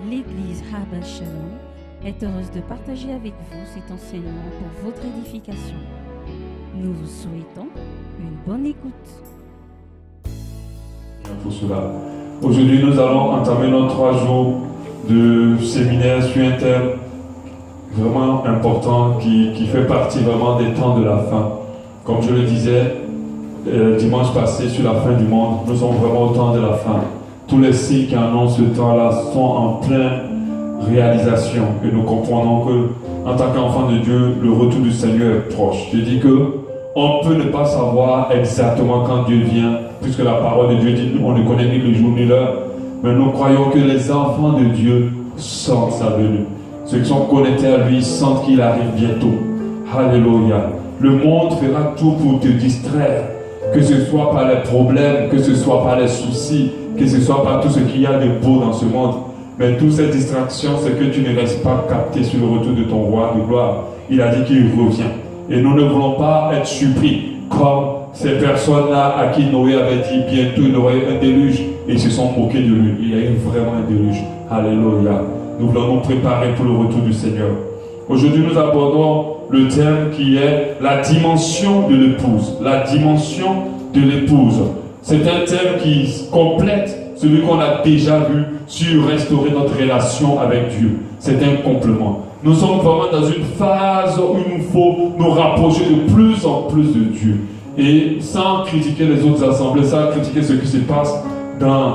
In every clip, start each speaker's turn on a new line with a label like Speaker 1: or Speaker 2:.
Speaker 1: L'Église Habal Shalom est heureuse de partager avec vous cet enseignement pour votre édification. Nous vous souhaitons une bonne écoute.
Speaker 2: Pour cela. Aujourd'hui, nous allons entamer nos 3 jours de séminaire sur un thème vraiment important qui fait partie vraiment des temps de la fin. Comme je le disais dimanche passé sur la fin du monde, nous sommes vraiment au temps de la fin. Tous les signes qui annoncent ce temps-là sont en pleine réalisation et nous comprenons que, en tant qu'enfant de Dieu, le retour du Seigneur est proche. Je dis que on peut ne pas savoir exactement quand Dieu vient, puisque la parole de Dieu dit on ne connaît ni le jour ni l'heure, mais nous croyons que les enfants de Dieu sentent sa venue. Ceux qui sont connectés à lui sentent qu'il arrive bientôt. Alléluia. Le monde fera tout pour te distraire, que ce soit par les problèmes, que ce soit par les soucis, que ce soit par tout ce qu'il y a de beau dans ce monde. Mais toutes ces distractions, c'est que tu ne restes pas capté sur le retour de ton roi de gloire. Il a dit qu'il revient. Et nous ne voulons pas être surpris comme ces personnes-là à qui Noé avait dit bientôt il y aurait un déluge et ils se sont moqués de lui. Il y a eu vraiment un déluge. Alléluia. Nous voulons nous préparer pour le retour du Seigneur. Aujourd'hui, nous abordons le thème qui est la dimension de l'épouse. La dimension de l'épouse. C'est un thème qui complète celui qu'on a déjà vu sur restaurer notre relation avec Dieu. C'est un complément. Nous sommes vraiment dans une phase où il nous faut nous rapprocher de plus en plus de Dieu. Et sans critiquer les autres assemblées, sans critiquer ce qui se passe dans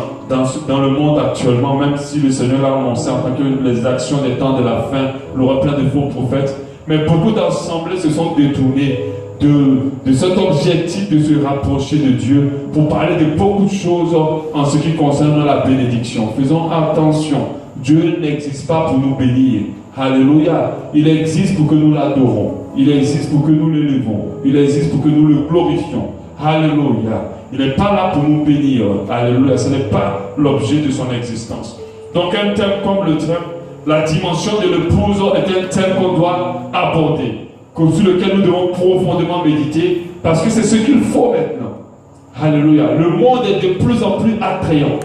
Speaker 2: le monde actuellement, même si le Seigneur l'a annoncé en tant que les actions des temps de la fin, il y aura plein de faux prophètes. Mais beaucoup d'assemblées se sont détournées de cet objectif de se rapprocher de Dieu pour parler de beaucoup de choses en ce qui concerne la bénédiction. Faisons attention, Dieu n'existe pas pour nous bénir. Alléluia. Il existe pour que nous l'adorons. Il existe pour que nous l'élevons. Il existe pour que nous le glorifions. Alléluia. Il n'est pas là pour nous bénir. Alléluia. Ce n'est pas l'objet de son existence. Donc un thème comme le thème, la dimension de l'épouse est un thème qu'on doit aborder, sur lequel nous devons profondément méditer, parce que c'est ce qu'il faut maintenant. Alléluia. Le monde est de plus en plus attrayant.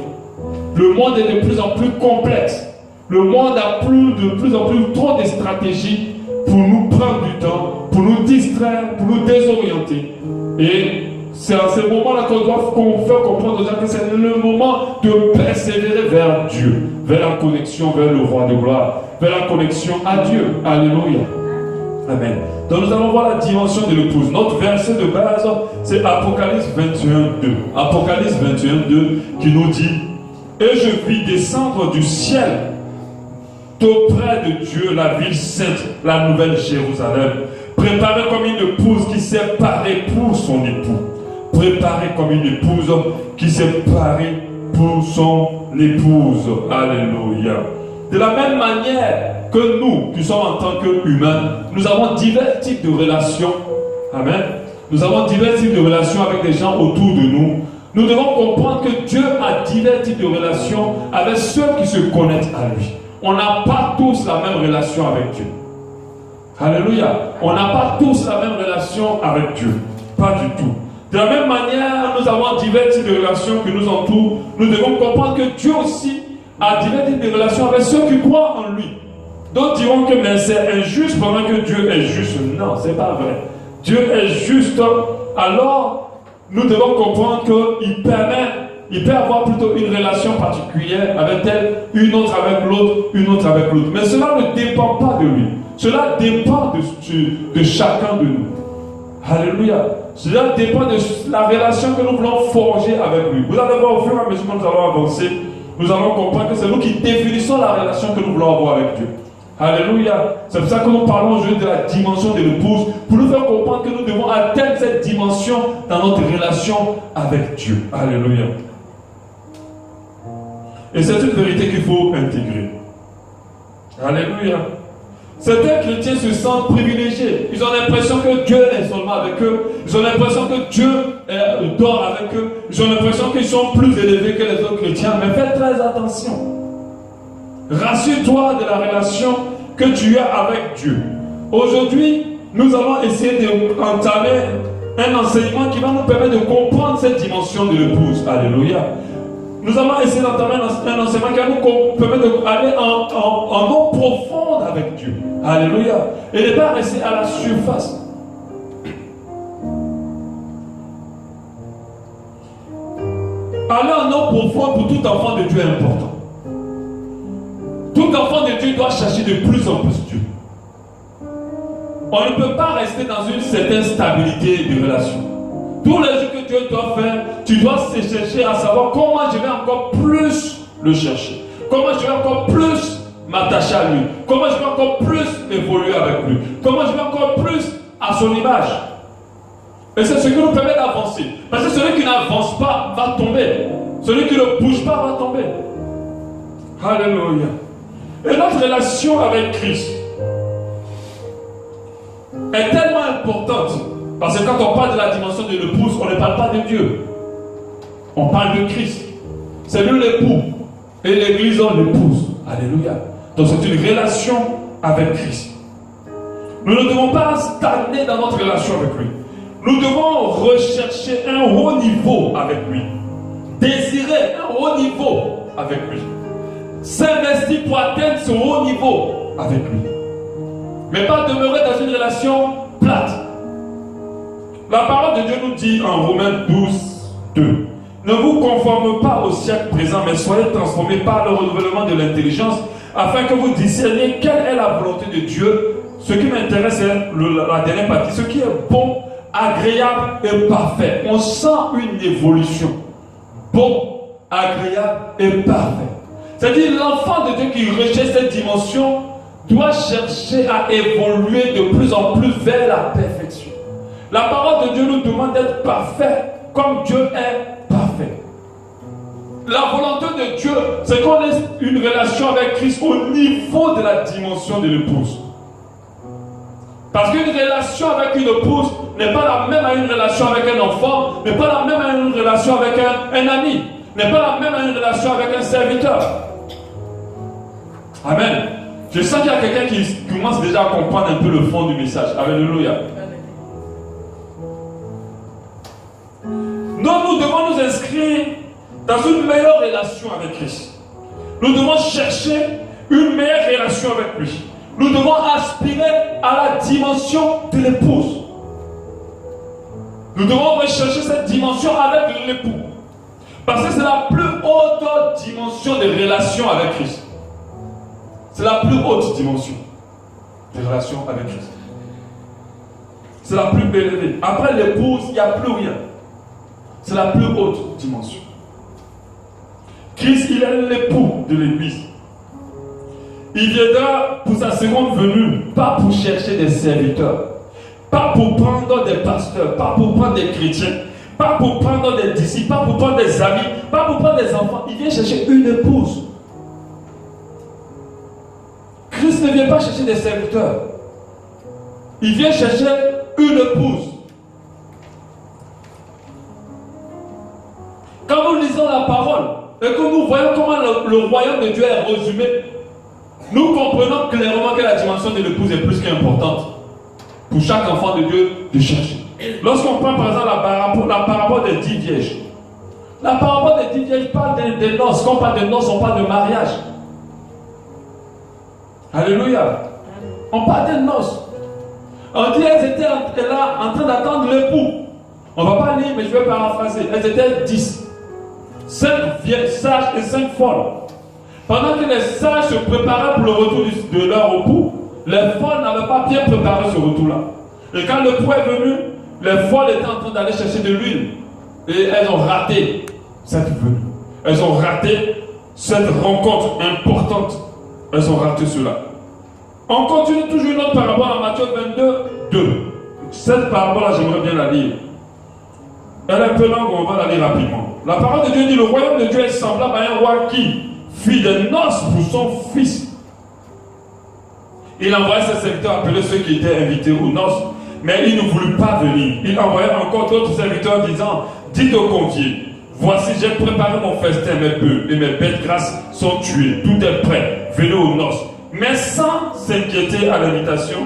Speaker 2: Le monde est de plus en plus complexe. Le monde a de plus en plus trop de stratégies pour nous prendre du temps, pour nous distraire, pour nous désorienter. Et c'est à ce moment-là qu'on doit faire comprendre aux gens que c'est le moment de persévérer vers Dieu, vers la connexion, vers le roi de gloire, vers la connexion à Dieu. Alléluia. Amen. Donc nous allons voir la dimension de l'épouse. Notre verset de base, c'est Apocalypse 21:2. Apocalypse 21:2 qui nous dit « Et je vis descendre du ciel d'auprès de Dieu la ville sainte, la nouvelle Jérusalem, préparée comme une épouse qui s'est parée pour son époux. » Préparée comme une épouse qui s'est parée pour son épouse. Alléluia. De la même manière que nous, qui sommes en tant qu'humains, nous avons divers types de relations. Amen. Nous avons divers types de relations avec les gens autour de nous. Nous devons comprendre que Dieu a divers types de relations avec ceux qui se connectent à lui. On n'a pas tous la même relation avec Dieu. Alléluia. On n'a pas tous la même relation avec Dieu. Pas du tout. De la même manière, nous avons divers types de relations qui nous entourent. Nous devons comprendre que Dieu aussi a divers types de relations avec ceux qui croient en lui. D'autres diront que mais c'est injuste pendant que Dieu est juste. Non, c'est pas vrai. Dieu est juste. Alors, nous devons comprendre qu'il peut avoir plutôt une relation particulière avec elle, une autre avec l'autre, une autre avec l'autre. Mais cela ne dépend pas de lui. Cela dépend de chacun de nous. Alléluia. Cela dépend de la relation que nous voulons forger avec lui. Vous allez voir au fur et à mesure que nous allons avancer, nous allons comprendre que c'est nous qui définissons la relation que nous voulons avoir avec Dieu. Alléluia. C'est pour ça que nous parlons aujourd'hui de la dimension de l'épouse, pour nous faire comprendre que nous devons atteindre cette dimension dans notre relation avec Dieu. Alléluia. Et c'est une vérité qu'il faut intégrer. Alléluia. Certains chrétiens se sentent privilégiés. Ils ont l'impression que Dieu est seulement avec eux. Ils ont l'impression que Dieu dort avec eux. Ils ont l'impression qu'ils sont plus élevés que les autres chrétiens. Mais fais très attention. Rassure-toi de la relation que tu as avec Dieu. Aujourd'hui, nous allons essayer d'entamer un enseignement qui va nous permettre de comprendre cette dimension de l'épouse. Alléluia. Nous allons essayer d'entamer un enseignement qui va nous permettre d'aller en eau profonde avec Dieu. Alléluia. Et ne pas rester à la surface. Aller en eau profonde pour tout enfant de Dieu est important. Tout enfant de Dieu doit chercher de plus en plus Dieu. On ne peut pas rester dans une certaine stabilité de relation. Tous les jours que Dieu doit faire, tu dois se chercher à savoir comment je vais encore plus le chercher. Comment je vais encore plus m'attacher à lui. Comment je vais encore plus évoluer avec lui. Comment je vais encore plus à son image. Et c'est ce qui nous permet d'avancer. Parce que celui qui n'avance pas va tomber. Celui qui ne bouge pas va tomber. Alléluia. Et notre relation avec Christ est tellement importante. Parce que quand on parle de la dimension de l'épouse, on ne parle pas de Dieu. On parle de Christ. C'est lui l'époux. Et l'église en l'épouse. Alléluia. Donc c'est une relation avec Christ. Nous ne devons pas stagner dans notre relation avec lui. Nous devons rechercher un haut niveau avec lui. Désirer un haut niveau avec lui. S'investir pour atteindre ce haut niveau avec lui. Mais pas demeurer dans une relation plate. La parole de Dieu nous dit en Romains 12, 2. Ne vous conformez pas au siècle présent, mais soyez transformés par le renouvellement de l'intelligence, afin que vous discerniez quelle est la volonté de Dieu. Ce qui m'intéresse, c'est la dernière partie. Ce qui est bon, agréable et parfait. On sent une évolution. Bon, agréable et parfait. C'est-à-dire l'enfant de Dieu qui recherche cette dimension doit chercher à évoluer de plus en plus vers la perfection. La parole de Dieu nous demande d'être parfait comme Dieu est parfait. La volonté de Dieu, c'est qu'on ait une relation avec Christ au niveau de la dimension de l'épouse. Parce qu'une relation avec une épouse n'est pas la même à une relation avec un enfant, n'est pas la même à une relation avec un ami, n'est pas la même à une relation avec un serviteur. Amen. Je sens qu'il y a quelqu'un qui commence déjà à comprendre un peu le fond du message. Alléluia. Donc nous devons nous inscrire dans une meilleure relation avec Christ. Nous devons chercher une meilleure relation avec lui. Nous devons aspirer à la dimension de l'épouse. Nous devons rechercher cette dimension avec l'époux. Parce que c'est la plus haute dimension de relation avec Christ. C'est la plus haute dimension de relation avec Christ. C'est la plus élevée. Après l'épouse, il n'y a plus rien. C'est la plus haute dimension. Christ, il est l'époux de l'Église. Il viendra pour sa seconde venue, pas pour chercher des serviteurs, pas pour prendre des pasteurs, pas pour prendre des chrétiens, pas pour prendre des disciples, pas pour prendre des amis, pas pour prendre des enfants. Il vient chercher une épouse. Christ ne vient pas chercher des serviteurs. Il vient chercher une épouse. Quand nous lisons la parole et que nous voyons comment le royaume de Dieu est résumé, nous comprenons clairement que la dimension de l'épouse est plus qu'importante pour chaque enfant de Dieu de chercher. Lorsqu'on prend par exemple la parabole des 10 vierges, la parabole des 10 vierges parle des noces. Quand on parle de noces, on parle de mariage. Alléluia. On parle des noces. On dit qu'elles étaient là en train d'attendre l'époux. On ne va pas lire, mais je vais paraphraser. Elles étaient 10. 5 vierges sages et 5 folles. Pendant que les sages se préparaient pour le retour de leur époux, les folles n'avaient pas bien préparé ce retour-là. Et quand le l'époux est venu, les folles étaient en train d'aller chercher de l'huile. Et elles ont raté cette venue. Elles ont raté cette rencontre importante. Elles ont raté cela. On continue toujours une autre parabole en Matthieu 22, 2. Cette parabole-là, j'aimerais bien la lire. Elle est un peu longue, on va la lire rapidement. La parole de Dieu dit, le royaume de Dieu est semblable à un roi qui fit des noces pour son fils. Il envoya ses serviteurs appeler ceux qui étaient invités aux noces, mais ils ne voulaient pas venir. Il envoya encore d'autres serviteurs disant, dites aux conviés, voici j'ai préparé mon festin, mes bœufs et mes bêtes grasses sont tués, tout est prêt, venez aux noces. Mais sans s'inquiéter à l'invitation,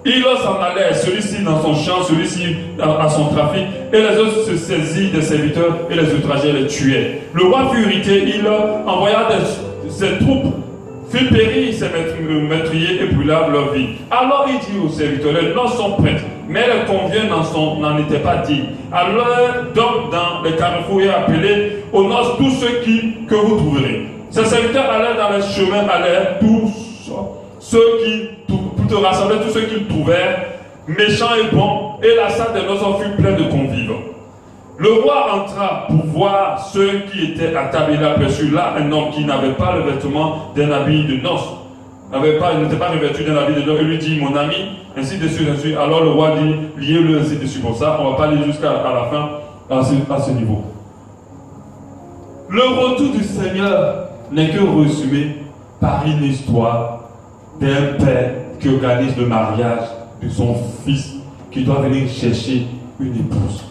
Speaker 2: Il s'en allait, celui-ci dans son champ, celui-ci à son trafic, et les autres se saisirent des serviteurs et les outrageaient, les tuaient. Le roi fut irrité, il envoya ses troupes, fit périr ses meurtriers et brûla leur vie. Alors il dit aux serviteurs, les noces sont prêtes, mais les convives n'en étaient pas dignes. Alors donc dans les carrefours et appelez aux noces tous ceux que vous trouverez. Ces serviteurs allaient dans les chemins, allaient tous ceux qui pour rassembler tous ceux qu'ils trouvèrent, méchants et bons, et la salle des noces en fut pleine de convives. Le roi entra pour voir ceux qui étaient à table. Il aperçut là un homme qui n'avait pas le vêtement d'un habit de noces. Il n'était pas revêtu d'un habit de noces. Il lui dit, mon ami, ainsi de suite, ainsi. Alors le roi dit, liez-le ainsi de suite. Pour ça, on ne va pas aller jusqu'à la fin à ce niveau. Le retour du Seigneur n'est que résumé par une histoire d'un père qui organise le mariage de son fils qui doit venir chercher une épouse.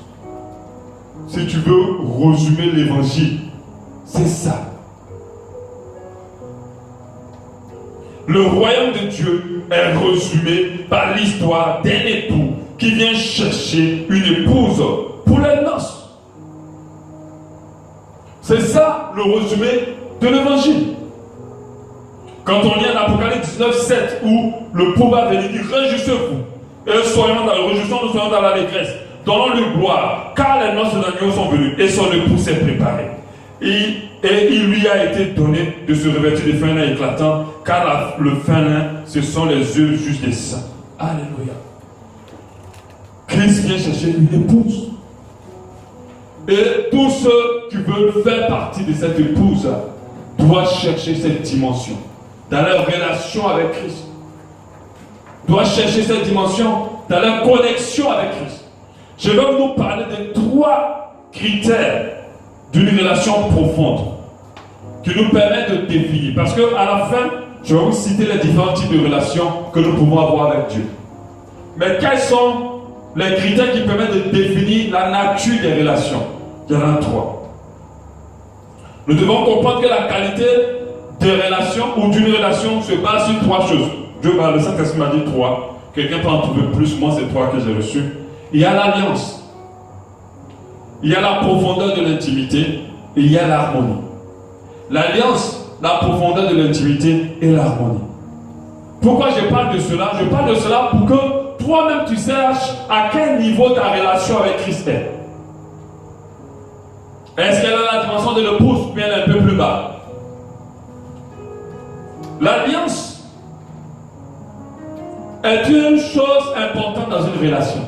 Speaker 2: Si tu veux résumer l'évangile, c'est ça. Le royaume de Dieu est résumé par l'histoire d'un époux qui vient chercher une épouse pour les noces. C'est ça le résumé de l'évangile. Quand on lit en Apocalypse 19, 7, où le pauvre va venir dire, réjouissez-vous, et réjouissons-nous, soyons dans l'allégresse, donnons-lui gloire, car les noces de l'agneau sont venues, et son époux s'est préparé. Et il lui a été donné de se revêtir de fin lin éclatant, car le fin lin, ce sont les yeux justes des saints. Alléluia. Christ vient chercher une épouse. Et tous ceux qui veulent faire partie de cette épouse doivent chercher cette dimension dans leur relation avec Christ. Doivent chercher cette dimension dans leur connexion avec Christ. Je vais nous parler de 3 critères d'une relation profonde qui nous permettent de définir. Parce qu'à la fin, je vais vous citer les différents types de relations que nous pouvons avoir avec Dieu. Mais quels sont les critères qui permettent de définir la nature des relations? Il y en a 3. Nous devons comprendre que la qualité des relations ou d'une relation se base sur 3 choses. Le Saint-Esprit m'a dit 3. Quelqu'un peut en trouver plus. Moi, c'est 3 que j'ai reçus. Il y a l'alliance. Il y a la profondeur de l'intimité. Et il y a l'harmonie. L'alliance, la profondeur de l'intimité et l'harmonie. Pourquoi je parle de cela? Je parle de cela pour que toi-même tu saches à quel niveau ta relation avec Christ est. Est-ce qu'elle a la dimension de l'épouse ou bien elle est un peu plus bas? L'alliance est une chose importante dans une relation.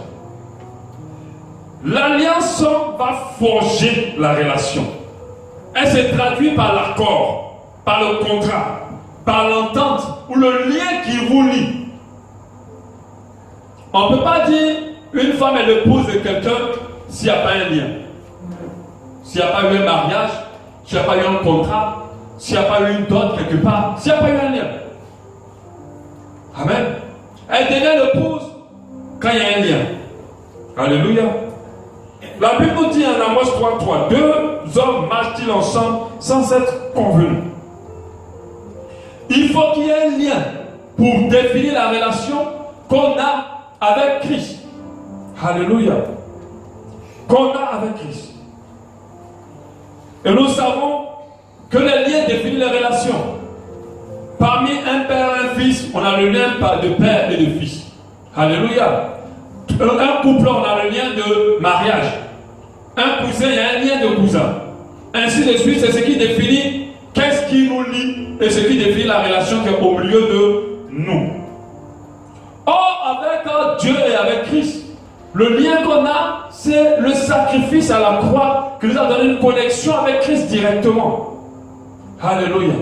Speaker 2: L'alliance va forger la relation. Elle se traduit par l'accord, par le contrat, par l'entente ou le lien qui vous lie. On ne peut pas dire une femme est l'épouse de quelqu'un s'il n'y a pas un lien. S'il n'y a pas eu un mariage, s'il n'y a pas eu un contrat, s'il n'y a pas eu une dot quelque part, s'il n'y a pas eu un lien. Amen. Elle devient l'épouse quand il y a un lien. Alléluia. La Bible nous dit en Amos 3:3, 2 hommes marchent-ils ensemble sans être convenus. Il faut qu'il y ait un lien pour définir la relation qu'on a avec Christ. Alléluia. Qu'on a avec Christ. Et nous savons que les liens définissent les relations. Parmi un père et un fils, on a le lien de père et de fils. Alléluia. Un couple, on a le lien de mariage. Un cousin, il y a un lien de cousin. Ainsi de suite, c'est ce qui définit qu'est-ce qui nous lie et ce qui définit la relation qui est au milieu de nous. Or, avec Dieu et avec Christ, le lien qu'on a, c'est le sacrifice à la croix qui nous a donné une connexion avec Christ directement. Alléluia.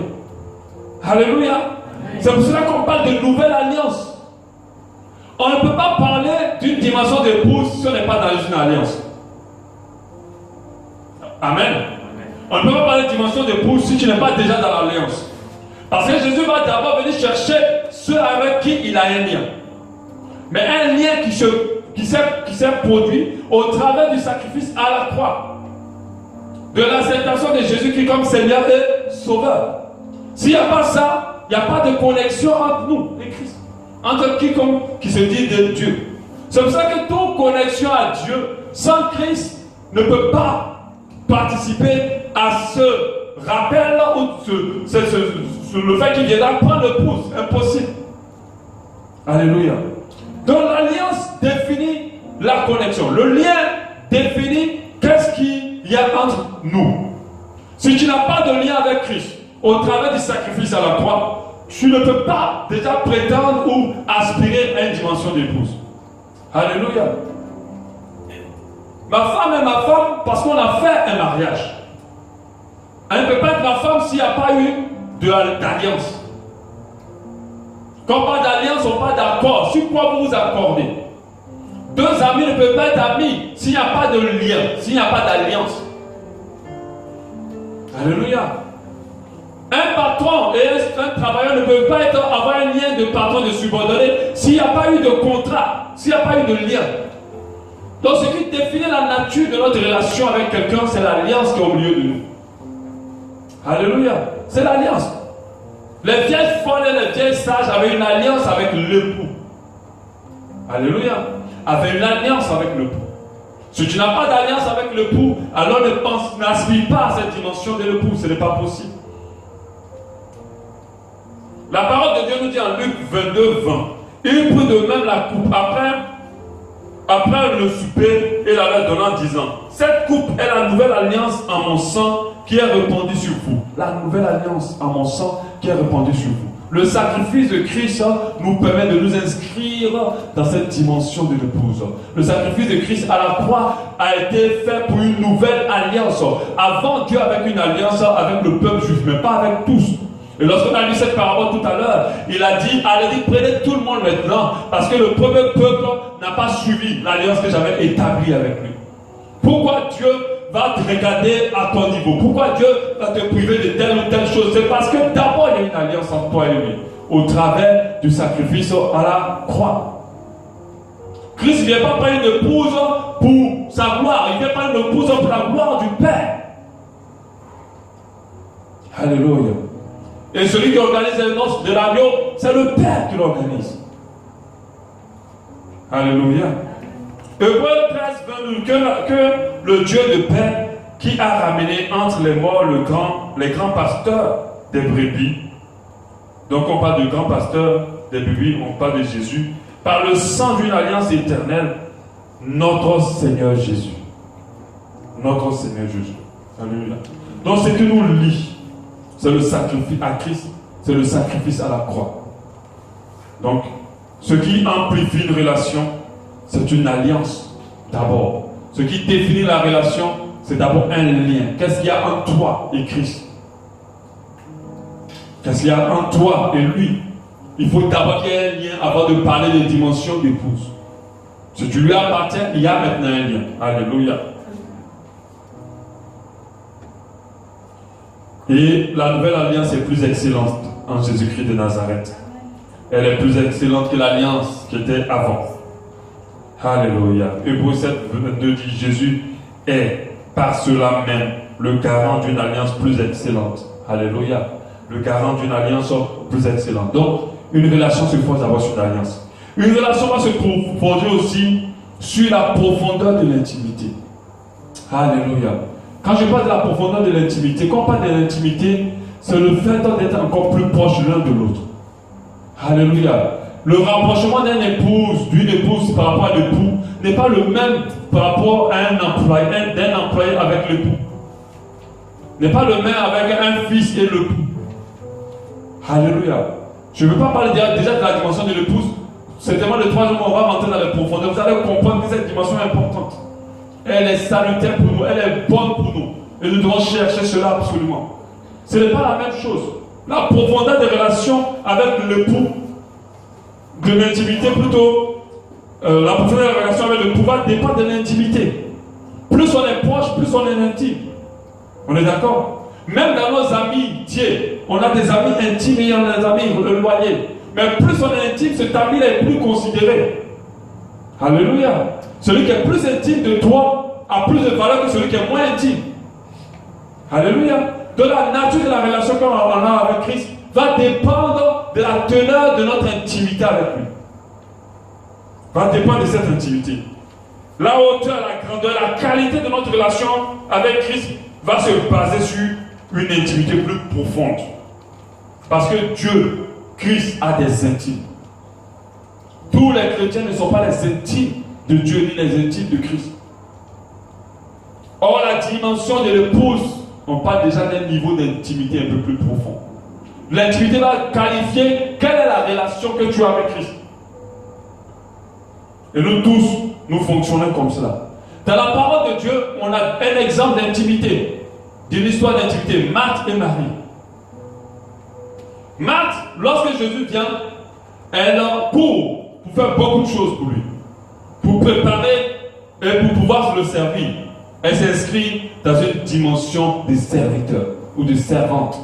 Speaker 2: Alléluia. C'est pour cela qu'on parle de nouvelle alliance. On ne peut pas parler d'une dimension d'épouse si on n'est pas dans une alliance. Amen. On ne peut pas parler de dimension d'épouse si tu n'es pas déjà dans l'alliance. Parce que Jésus va d'abord venir chercher ceux avec qui il a un lien. Mais un lien qui s'est produit au travers du sacrifice à la croix. De l'acceptation de Jésus-Christ comme Seigneur et Sauveur. S'il n'y a pas ça, il n'y a pas de connexion entre nous et Christ. entre quiconque qui se dit de Dieu. C'est pour ça que toute connexion à Dieu sans Christ ne peut pas participer à ce rappel ou le fait qu'il viendra prendre le pouce. Impossible. Alléluia. Donc l'alliance définit la connexion. Le lien définit qu'est-ce qu'il y a entre nous. Si tu n'as pas de lien avec Christ, au travers du sacrifice à la croix, tu ne peux pas déjà prétendre ou aspirer à une dimension d'épouse. Alléluia. Ma femme est ma femme parce qu'on a fait un mariage. Elle ne peut pas être ma femme s'il n'y a pas eu d'alliance. Quand on parle d'alliance, on parle d'accord. Sur quoi vous vous accordez? Deux amis ne peuvent pas être amis s'il n'y a pas de lien, s'il n'y a pas d'alliance. Alléluia. Un patron et un travailleur ne peuvent pas avoir un lien de patron de subordonné s'il n'y a pas eu de contrat, s'il n'y a pas eu de lien. Donc ce qui définit la nature de notre relation avec quelqu'un, c'est l'alliance qui est au milieu de nous. Alléluia. C'est l'alliance. Les vieilles folles et les vieilles sages avaient une alliance avec l'époux. Alléluia. Avaient une alliance avec l'époux. Si tu n'as pas d'alliance avec l'époux, alors n'aspire pas à cette dimension de l'époux. Ce n'est pas possible. La parole de Dieu nous dit en Luc 22, 20. Il prit de même la coupe après le souper et la leur donnant en disant: cette coupe est la nouvelle alliance en mon sang qui est répandue sur vous. La nouvelle alliance en mon sang qui est répandue sur vous. Le sacrifice de Christ nous permet de nous inscrire dans cette dimension de l'épouse. Le sacrifice de Christ à la croix a été fait pour une nouvelle alliance. Avant, Dieu avait une alliance avec le peuple juif, mais pas avec tous. Et lorsqu'on a lu cette parabole tout à l'heure, il a dit: allez, prenez tout le monde maintenant, parce que le premier peuple n'a pas suivi l'alliance que j'avais établie avec lui. Pourquoi Dieu va te regarder à ton niveau? Pourquoi Dieu va te priver de telle ou telle chose? C'est parce que d'abord il y a une alliance entre toi et lui, au travers du sacrifice à la croix. Christ ne vient pas prendre une épouse pour sa gloire, il vient prendre une épouse pour la gloire du Père. Alléluia. Et celui qui organise les noces de l'agneau, c'est le Père qui l'organise. Alléluia. Hébreux 13, 22, que le Dieu de paix qui a ramené entre les morts les grands pasteurs des brebis. Donc on parle de grands pasteurs des brebis, on parle de Jésus. Par le sang d'une alliance éternelle, notre Seigneur Jésus. Notre Seigneur Jésus. Alléluia. Donc ce qui nous lie, c'est le sacrifice à Christ, c'est le sacrifice à la croix. Donc, ce qui amplifie une relation, c'est une alliance d'abord. Ce qui définit la relation, c'est d'abord un lien. Qu'est-ce qu'il y a entre toi et Christ? Qu'est-ce qu'il y a entre toi et lui? Il faut d'abord qu'il y ait un lien avant de parler de dimension d'épouse. Si tu lui appartiens, il y a maintenant un lien. Alléluia. Et la nouvelle alliance est plus excellente en Jésus-Christ de Nazareth. Elle est plus excellente que l'alliance qui était avant. Alléluia. Hébreux 7, 22 dit: Jésus est par cela même le garant d'une alliance plus excellente. Alléluia. Le garant d'une alliance plus excellente. Donc, une relation se fonde d'abord sur l'alliance. Une relation va se fonder aussi sur la profondeur de l'intimité. Alléluia. Quand je parle de la profondeur de l'intimité, quand on parle de l'intimité, c'est le fait d'être encore plus proche l'un de l'autre. Alléluia. Le rapprochement d'une épouse par rapport à l'époux n'est pas le même par rapport à un employé, d'un employé avec l'époux. N'est pas le même avec un fils et l'époux. Alléluia. Je ne veux pas parler déjà de la dimension de l'épouse. C'est tellement le troisième, on va rentrer dans les profondeurs. Vous allez comprendre que cette dimension est importante. Elle est salutaire pour nous, elle est bonne pour nous. Et nous devons chercher cela absolument. Ce n'est pas la même chose. La profondeur des relations avec l'époux, de l'intimité plutôt, la profondeur des relations avec l'époux va dépendre de l'intimité. Plus on est proche, plus on est intime. On est d'accord? Même dans nos amitiés, on a des amis intimes et on a des amis éloignés. Mais plus on est intime, cet ami est plus considéré. Alléluia. Celui qui est plus intime de toi a plus de valeur que celui qui est moins intime. Alléluia. De la nature de la relation qu'on a avec Christ, va dépendre de la teneur de notre intimité avec lui. Va dépendre de cette intimité. La hauteur, la grandeur, la qualité de notre relation avec Christ va se baser sur une intimité plus profonde. Parce que Dieu, Christ, a des intimes. Tous les chrétiens ne sont pas les intimes de Dieu ni les intimes de Christ. Or, la dimension de l'épouse, on parle déjà d'un niveau d'intimité un peu plus profond. L'intimité va qualifier quelle est la relation que tu as avec Christ. Et nous tous, nous fonctionnons comme cela. Dans la parole de Dieu, on a un exemple d'intimité, d'une histoire d'intimité, Marthe et Marie. Marthe, lorsque Jésus vient, elle pour faire beaucoup de choses pour lui, pour préparer et pour pouvoir le servir, elle s'inscrit dans une dimension de serviteur ou de servante.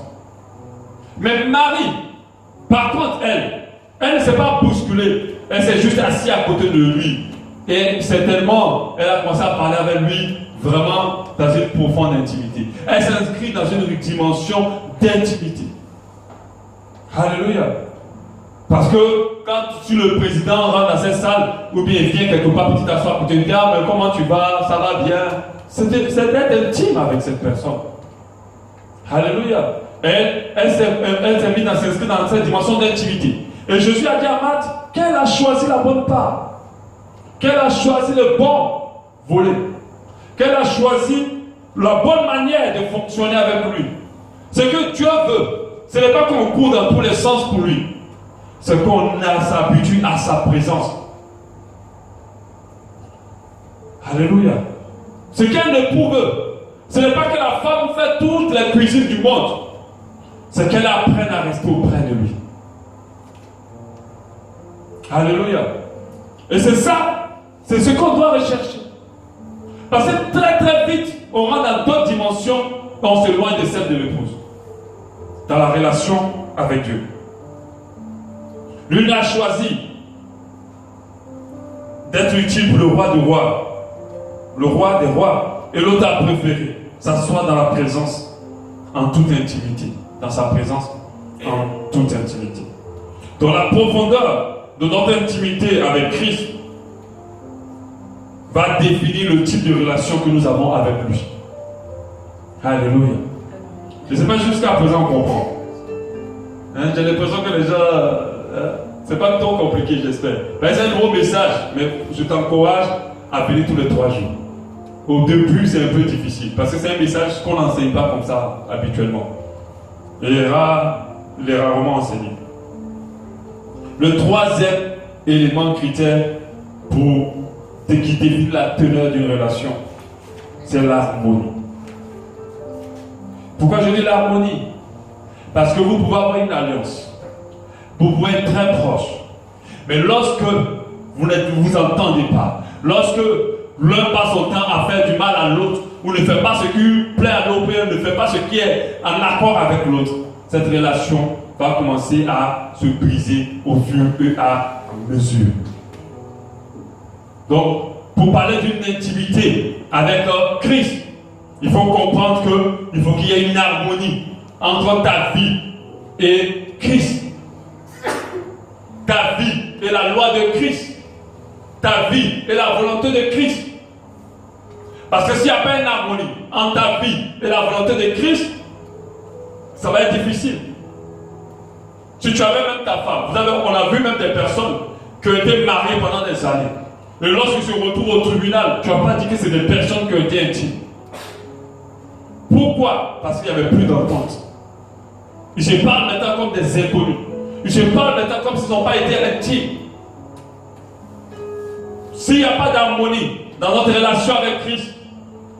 Speaker 2: Mais Marie, par contre, elle ne s'est pas bousculée, elle s'est juste assise à côté de lui. Et certainement, elle a commencé à parler avec lui vraiment dans une profonde intimité. Elle s'inscrit dans une dimension d'intimité. Alléluia. Parce que quand si le président rentre dans cette salle, ou bien il vient quelque part pour t'asseoir pour te dire ah, mais comment tu vas, ça va bien, c'est d'être intime avec cette personne. Alléluia. Elle s'est mise à s'inscrire dans cette dimension d'intimité. Et Jésus a dit à Marthe qu'elle a choisi la bonne part, qu'elle a choisi le bon volet, qu'elle a choisi la bonne manière de fonctionner avec lui. Ce que Dieu veut, ce n'est pas qu'on court dans tous les sens pour lui, c'est qu'on s'habitue à sa présence. Alléluia. Ce qu'elle ne veut, ce n'est pas que la femme fait toutes les cuisines du monde, c'est qu'elle apprenne à rester auprès de lui. Alléluia. Et c'est ça, c'est ce qu'on doit rechercher. Parce que très très vite, on rentre dans d'autres dimensions, on s'éloigne de celle de l'épouse. Dans la relation avec Dieu. L'une a choisi d'être utile pour le roi des rois, et l'autre a préféré s'asseoir dans la présence en toute intimité, dans sa présence en toute intimité. Dans la profondeur de notre intimité avec Christ va définir le type de relation que nous avons avec lui. Alléluia. Je ne sais pas jusqu'à présent on comprend. J'ai l'impression que les gens, c'est pas trop compliqué, j'espère. C'est un gros message, mais je t'encourage à venir tous les 3 jours. Au début, c'est un peu difficile, parce que c'est un message qu'on n'enseigne pas comme ça habituellement. Il est rarement enseigné. Le troisième élément critère qui définit la teneur d'une relation, c'est l'harmonie. Pourquoi je dis l'harmonie? Parce que vous pouvez avoir une alliance. Vous pouvez être très proche. Mais lorsque vous ne vous entendez pas, lorsque l'un passe son temps à faire du mal à l'autre, ou ne fait pas ce qui plaît à l'autre, ne fait pas ce qui est en accord avec l'autre, cette relation va commencer à se briser au fur et à mesure. Donc, pour parler d'une intimité avec Christ, il faut comprendre qu'il faut qu'il y ait une harmonie entre ta vie et Christ. Ta vie et la loi de Christ. Ta vie et la volonté de Christ. Parce que s'il n'y a pas une harmonie entre ta vie et la volonté de Christ, ça va être difficile. Si tu avais même ta femme, on a vu même des personnes qui ont été mariées pendant des années. Et lorsqu'ils se retrouvent au tribunal, tu ne vas pas dire que c'est des personnes qui ont été intimes. Pourquoi? Parce qu'il n'y avait plus d'entente. Ils se parlent maintenant comme des inconnus. Ils se parlent maintenant comme s'ils n'ont pas été intimes. S'il n'y a pas d'harmonie dans notre relation avec Christ,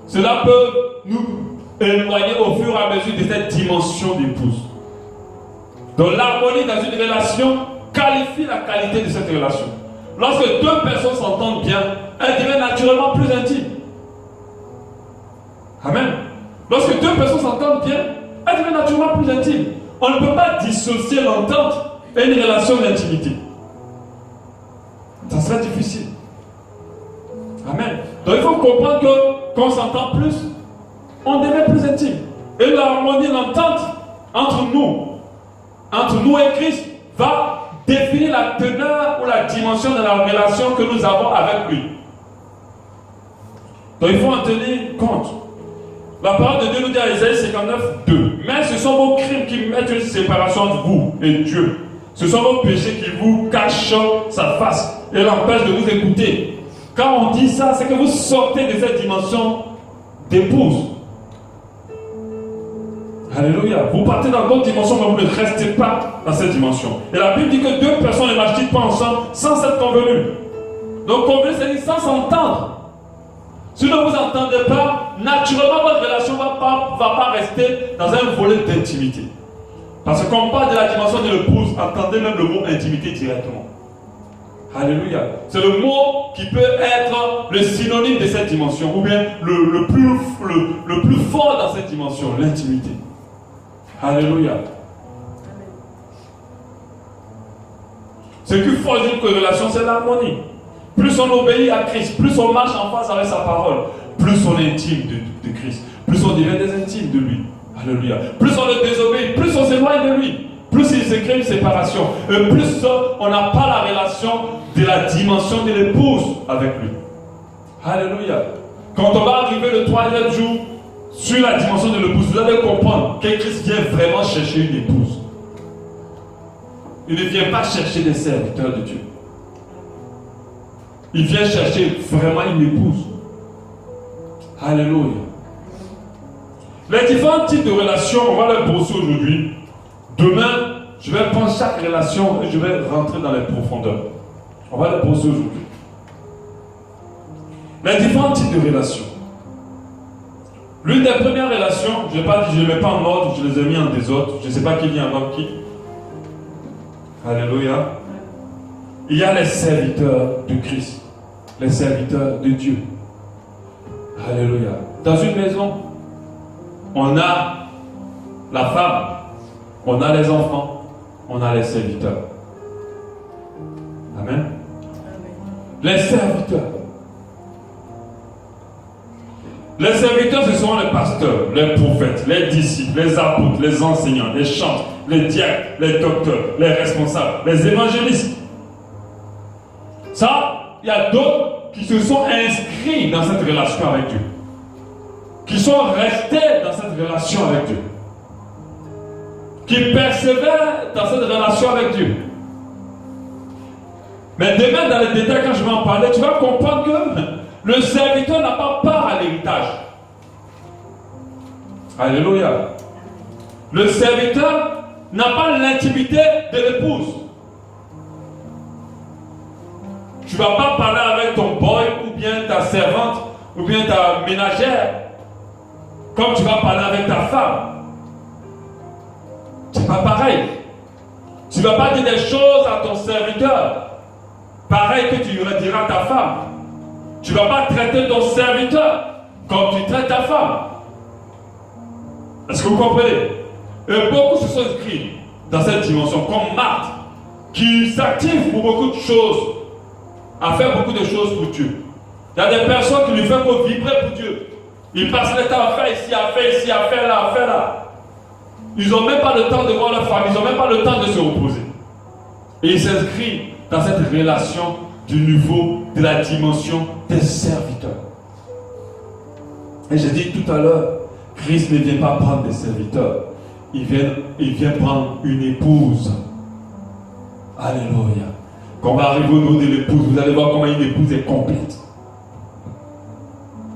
Speaker 2: cela peut nous éloigner au fur et à mesure de cette dimension d'épouse. Donc l'harmonie dans une relation qualifie la qualité de cette relation. Lorsque 2 personnes s'entendent bien, elles deviennent naturellement plus intimes. Amen. Lorsque 2 personnes s'entendent bien, elles deviennent naturellement plus intimes. On ne peut pas dissocier l'entente et une relation d'intimité. Ça serait difficile. Amen. Donc il faut comprendre que quand on s'entend plus, on devient plus intime. Et l'harmonie, l'entente entre nous, entre nous et Christ va définir la teneur ou la dimension de la relation que nous avons avec lui. Donc il faut en tenir compte. La parole de Dieu nous dit à Isaïe 59, 2. Mais ce sont vos crimes qui mettent une séparation entre vous et Dieu. Ce sont vos péchés qui vous cachent sa face et l'empêchent de vous écouter. Quand on dit ça, c'est que vous sortez de cette dimension d'épouse. Alléluia. Vous partez dans d'autres dimensions, mais vous ne restez pas dans cette dimension. Et la Bible dit que deux personnes ne marchent pas ensemble sans s'être convenues. Donc convenu, c'est sans s'entendre. Si vous ne vous entendez pas, naturellement votre relation ne va pas rester dans un volet d'intimité. Parce que quand on parle de la dimension de l'épouse, entendez même le mot intimité directement. Alléluia. C'est le mot qui peut être le synonyme de cette dimension, ou bien le plus fort dans cette dimension, l'intimité. Alléluia. Ce qui forge une relation, c'est l'harmonie. Plus on obéit à Christ, plus on marche en face avec sa parole, plus on est intime de Christ, plus on devient des intimes de lui. Alléluia. Plus on le désobéit, plus on s'éloigne de lui, plus il se crée une séparation, et plus on n'a pas la relation de la dimension de l'épouse avec lui. Alléluia. Quand on va arriver le troisième jour sur la dimension de l'épouse, vous allez comprendre que Christ vient vraiment chercher une épouse. Il ne vient pas chercher des serviteurs de Dieu. Il vient chercher vraiment une épouse. Alléluia. Les différents types de relations, on va les brosser aujourd'hui. Demain, je vais prendre chaque relation et je vais rentrer dans les profondeurs. On va les brosser aujourd'hui. Les différents types de relations. L'une des premières relations, je ne les mets pas en ordre, je les ai mis en désordre. Je ne sais pas qui vient avant qui. Alléluia. Il y a les serviteurs de Christ. Les serviteurs de Dieu. Alléluia. Dans une maison, on a la femme, on a les enfants, on a les serviteurs. Amen. Les serviteurs. Les serviteurs, ce sont les pasteurs, les prophètes, les disciples, les apôtres, les enseignants, les chantres, les diacres, les docteurs, les responsables, les évangélistes. Ça, il y a d'autres qui se sont inscrits dans cette relation avec Dieu. Qui sont restés dans cette relation avec Dieu. Qui persévèrent dans cette relation avec Dieu. Mais demain, dans les détails, quand je vais en parler, tu vas comprendre que le serviteur n'a pas part à l'héritage. Alléluia. Le serviteur n'a pas l'intimité de l'épouse. Tu ne vas pas parler avec ton boy ou bien ta servante ou bien ta ménagère comme tu vas parler avec ta femme. C'est pas pareil. Tu ne vas pas dire des choses à ton serviteur pareil que tu diras à ta femme. Tu ne vas pas traiter ton serviteur comme tu traites ta femme. Est-ce que vous comprenez? Et beaucoup se sont inscrits dans cette dimension, comme Marthe, qui s'active pour beaucoup de choses, à faire beaucoup de choses pour Dieu. Il y a des personnes qui lui font pour vibrer pour Dieu. Ils passent le temps à faire ici, à faire ici, à faire là, à faire là. Ils n'ont même pas le temps de voir leur famille, ils n'ont même pas le temps de se reposer. Et ils s'inscrivent dans cette relation du niveau de la dimension des serviteurs. Et j'ai dit tout à l'heure, Christ ne vient pas prendre des serviteurs, il vient prendre une épouse. Alléluia. Quand on va arriver au niveau de l'épouse, vous allez voir comment une épouse est complète.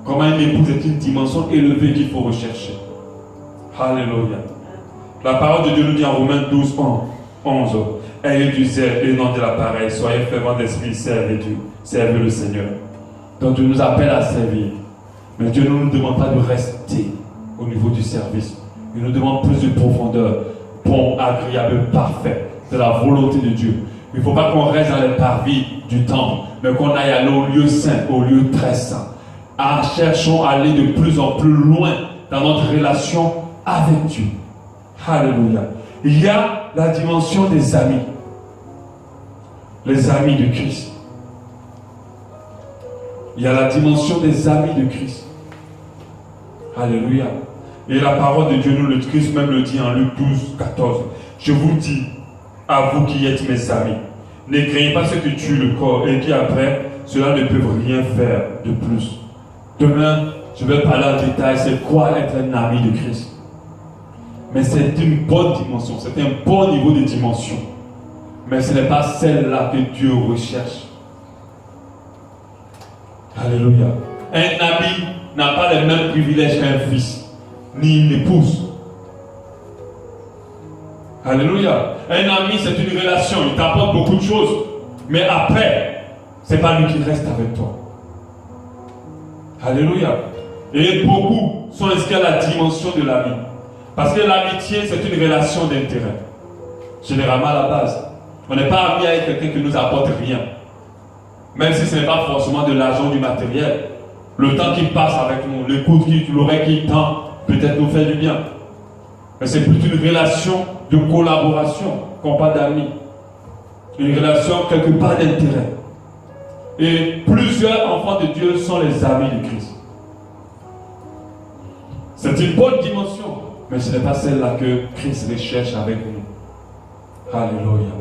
Speaker 2: Comment une épouse est une dimension élevée qu'il faut rechercher. Alléluia. La parole de Dieu nous dit en Romains 12, 11. Ayez du zèle et non de l'appareil. Soyez fervents d'esprit, servez Dieu. Servez le Seigneur. Donc Dieu nous appelle à servir. Mais Dieu ne nous demande pas de rester au niveau du service. Il nous demande plus de profondeur, bon, agréable, parfait, de la volonté de Dieu. Il ne faut pas qu'on reste dans les parvis du temple, mais qu'on aille aller au lieu saint, au lieu très saint. Cherchons à aller de plus en plus loin dans notre relation avec Dieu. Alléluia. Il y a la dimension des amis. Les amis de Christ. Il y a la dimension des amis de Christ. Alléluia. Et la parole de Dieu, nous, le Christ même le dit en Luc 12, 14. Je vous dis, à vous qui êtes mes amis, ne craignez pas ceux qui tuent le corps et qui après, cela ne peuvent rien faire de plus. Demain, je vais parler en détail, c'est quoi être un ami de Christ. Mais c'est une bonne dimension, c'est un bon niveau de dimension. Mais ce n'est pas celle-là que Dieu recherche. Alléluia. Un ami n'a pas les mêmes privilèges qu'un fils, ni une épouse. Alléluia. Un ami, c'est une relation, il t'apporte beaucoup de choses. Mais après, ce n'est pas lui qui reste avec toi. Alléluia. Et beaucoup sont inscrits à la dimension de l'ami. Parce que l'amitié, c'est une relation d'intérêt. Généralement à la base. On n'est pas ami avec quelqu'un qui ne nous apporte rien. Même si ce n'est pas forcément de l'argent, du matériel. Le temps qu'il passe avec nous, l'écoute, l'oreille qu'il tend, peut-être nous fait du bien. Mais c'est plutôt une relation de collaboration qu'on parle d'amis. Une relation quelque part d'intérêt. Et plusieurs enfants de Dieu sont les amis de Christ. C'est une bonne dimension, mais ce n'est pas celle-là que Christ recherche avec nous. Alléluia.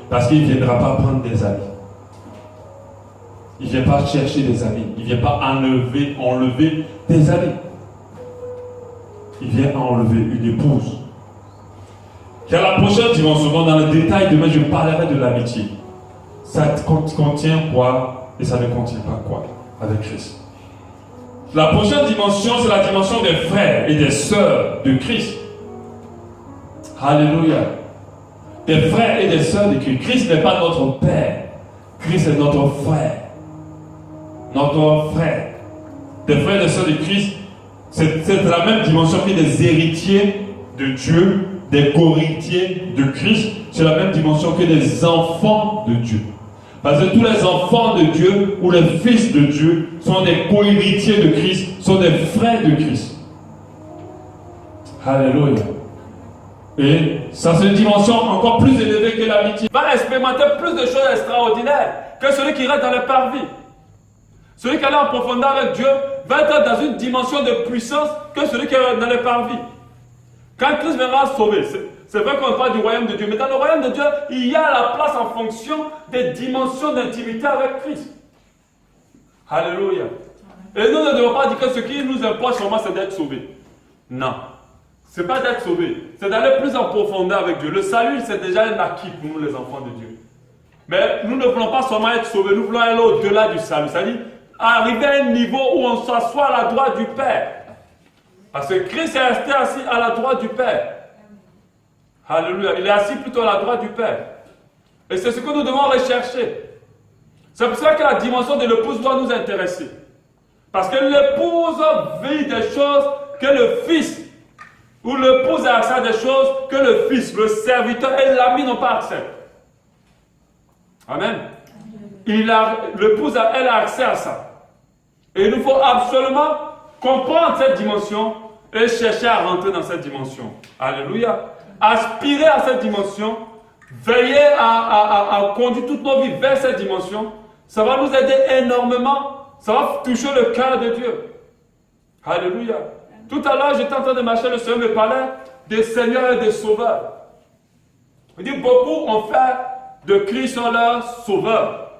Speaker 2: Parce qu'il ne viendra pas prendre des amis. Il ne vient pas chercher des amis. Il ne vient pas enlever des amis. Il vient enlever une épouse. Car la prochaine dimension, dans le détail, demain je parlerai de l'amitié. Ça contient quoi et ça ne contient pas quoi avec Christ. La prochaine dimension, c'est la dimension des frères et des sœurs de Christ. Alléluia. Des frères et des sœurs de Christ. Christ n'est pas notre père. Christ est notre frère. Notre frère. Des frères et des sœurs de Christ, c'est la même dimension que des héritiers de Dieu, des co-héritiers de Christ. C'est la même dimension que des enfants de Dieu. Parce que tous les enfants de Dieu ou les fils de Dieu sont des co-héritiers de Christ, sont des frères de Christ. Alléluia. Et ça, c'est une dimension encore plus élevée que l'amitié.
Speaker 3: Va expérimenter plus de choses extraordinaires que celui qui reste dans les parvis. Celui qui est en profondeur avec Dieu va être dans une dimension de puissance que celui qui est dans les parvis. Quand Christ viendra sauver, c'est vrai qu'on parle du royaume de Dieu, mais dans le royaume de Dieu, il y a la place en fonction des dimensions d'intimité avec Christ. Alléluia. Et nous ne devons pas dire que ce qui nous importe seulement, c'est d'être sauvés. Non. Ce n'est pas d'être sauvés, c'est d'aller plus en profondeur avec Dieu. Le salut, c'est déjà un acquis pour nous, les enfants de Dieu. Mais nous ne voulons pas seulement être sauvés, nous voulons aller au-delà du salut. C'est-à-dire arriver à un niveau où on s'assoit à la droite du Père. Parce que Christ est resté assis à la droite du Père. Alléluia. Il est assis plutôt à la droite du Père. Et c'est ce que nous devons rechercher. C'est pour ça que la dimension de l'épouse doit nous intéresser. Parce que l'épouse vit des choses que le fils, ou l'épouse a accès à des choses que le fils, le serviteur et l'ami n'ont pas accès. Amen. L'épouse, elle a accès à ça. Et il nous faut absolument comprendre cette dimension et chercher à rentrer dans cette dimension. Alléluia. Aspirer à cette dimension, veiller à conduire toutes nos vies vers cette dimension, ça va nous aider énormément, ça va toucher le cœur de Dieu. Alléluia. Tout à l'heure, j'étais en train de marcher, le Seigneur me parlait des seigneurs et des sauveurs. Il dit, beaucoup ont fait de Christ leur sauveur.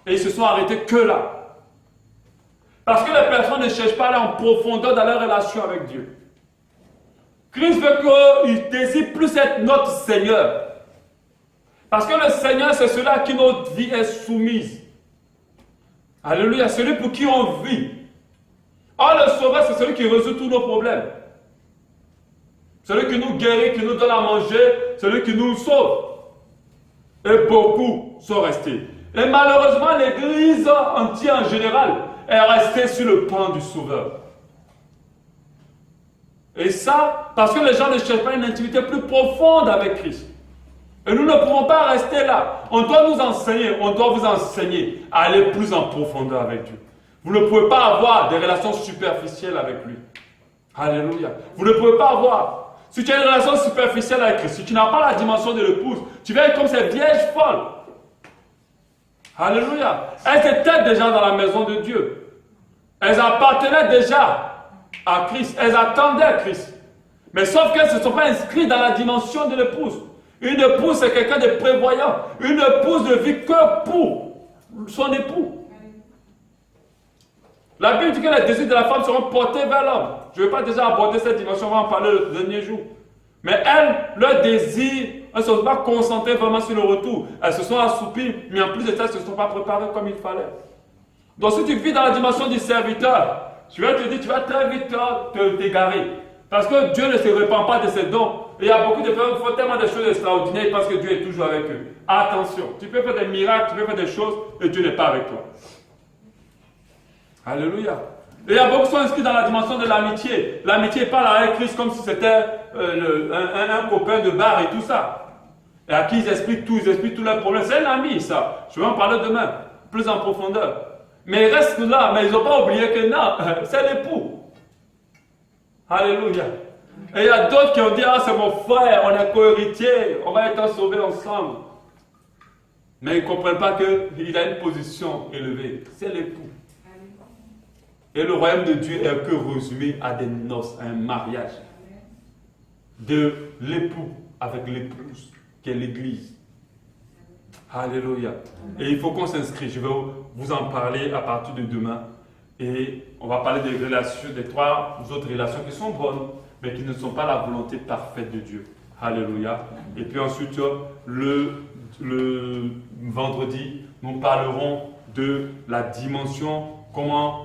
Speaker 3: Et ils se sont arrêtés que là. Parce que les personnes ne cherchent pas à aller en profondeur dans leur relation avec Dieu. Christ veut qu'il désire plus être notre Seigneur. Parce que le Seigneur, c'est celui à qui notre vie est soumise. Alléluia, celui pour qui on vit. Or, le Sauveur, c'est celui qui résout tous nos problèmes. Celui qui nous guérit, qui nous donne à manger, celui qui nous sauve. Et beaucoup sont restés. Et malheureusement, l'Église entière en général est restée sur le pan du Sauveur. Et ça, parce que les gens ne cherchent pas une intimité plus profonde avec Christ. Et nous ne pouvons pas rester là. On doit nous enseigner, on doit vous enseigner à aller plus en profondeur avec Dieu. Vous ne pouvez pas avoir des relations superficielles avec lui. Alléluia. Vous ne pouvez pas avoir. Si tu as une relation superficielle avec Christ, si tu n'as pas la dimension de l'épouse, tu vas être comme ces vierges folles. Alléluia. Elles étaient déjà dans la maison de Dieu. Elles appartenaient déjà à Christ. Elles attendaient Christ. Mais sauf qu'elles ne se sont pas inscrites dans la dimension de l'épouse. Une épouse, c'est quelqu'un de prévoyant. Une épouse ne vit que pour son époux. La Bible dit que les désirs de la femme seront portés vers l'homme. Je ne vais pas déjà aborder cette dimension, on va en parler le dernier jour. Mais elles, leur désir, elles ne se sont pas concentrées vraiment sur le retour. Elles se sont assoupies, mais en plus de ça, elles ne se sont pas préparées comme il fallait. Donc si tu vis dans la dimension du serviteur, je vais te dire, tu vas très vite t'égarer. Parce que Dieu ne se répand pas de ses dons. Et il y a beaucoup de personnes qui font tellement de choses extraordinaires parce que Dieu est toujours avec eux. Attention, tu peux faire des miracles, tu peux faire des choses et Dieu n'est pas avec toi. Alléluia. Et il y a beaucoup qui sont inscrits dans la dimension de l'amitié. L'amitié parle avec Christ comme si c'était un copain de bar et tout ça. Et à qui ils expliquent tous leurs problèmes. C'est un ami, ça. Je vais en parler demain, plus en profondeur. Mais ils restent là, mais ils n'ont pas oublié que non, c'est l'époux. Alléluia. Et il y a d'autres qui ont dit, ah c'est mon frère, on est co-héritiers, on va être sauvés ensemble. Mais ils ne comprennent pas qu'il a une position élevée. C'est l'époux. Et le royaume de Dieu est que résumé à des noces, à un mariage de l'époux avec l'épouse, qui est l'église. Alléluia. Et il faut qu'on s'inscrive. Je vais vous en parler à partir de demain. Et on va parler des relations, des 3 autres relations qui sont bonnes, mais qui ne sont pas la volonté parfaite de Dieu. Alléluia. Et puis ensuite, le vendredi, nous parlerons de la dimension, comment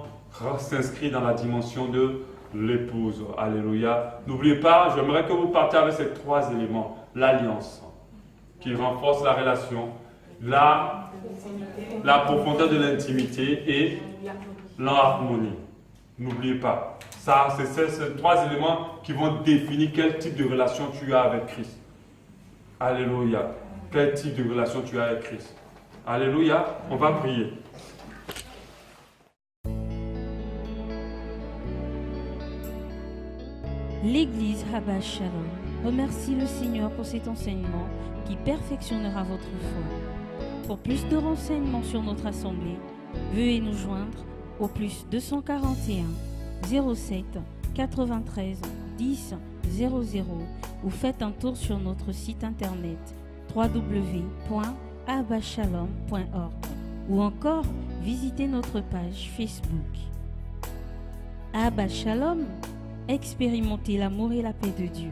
Speaker 3: s'inscrire dans la dimension de l'épouse. Alléluia. N'oubliez pas, j'aimerais que vous partiez avec ces 3 éléments. L'alliance, qui renforce la relation, la profondeur de l'intimité et l'harmonie. N'oubliez pas. Ça, c'est ces 3 éléments qui vont définir quel type de relation tu as avec Christ. Alléluia. Quel type de relation tu as avec Christ. Alléluia. On va prier.
Speaker 1: L'Église Abba Shalom remercie le Seigneur pour cet enseignement qui perfectionnera votre foi. Pour plus de renseignements sur notre assemblée, veuillez nous joindre au plus 241 07 93 10 00 ou faites un tour sur notre site internet www.abbashalom.org ou encore visitez notre page Facebook. Abba Shalom, expérimentez l'amour et la paix de Dieu.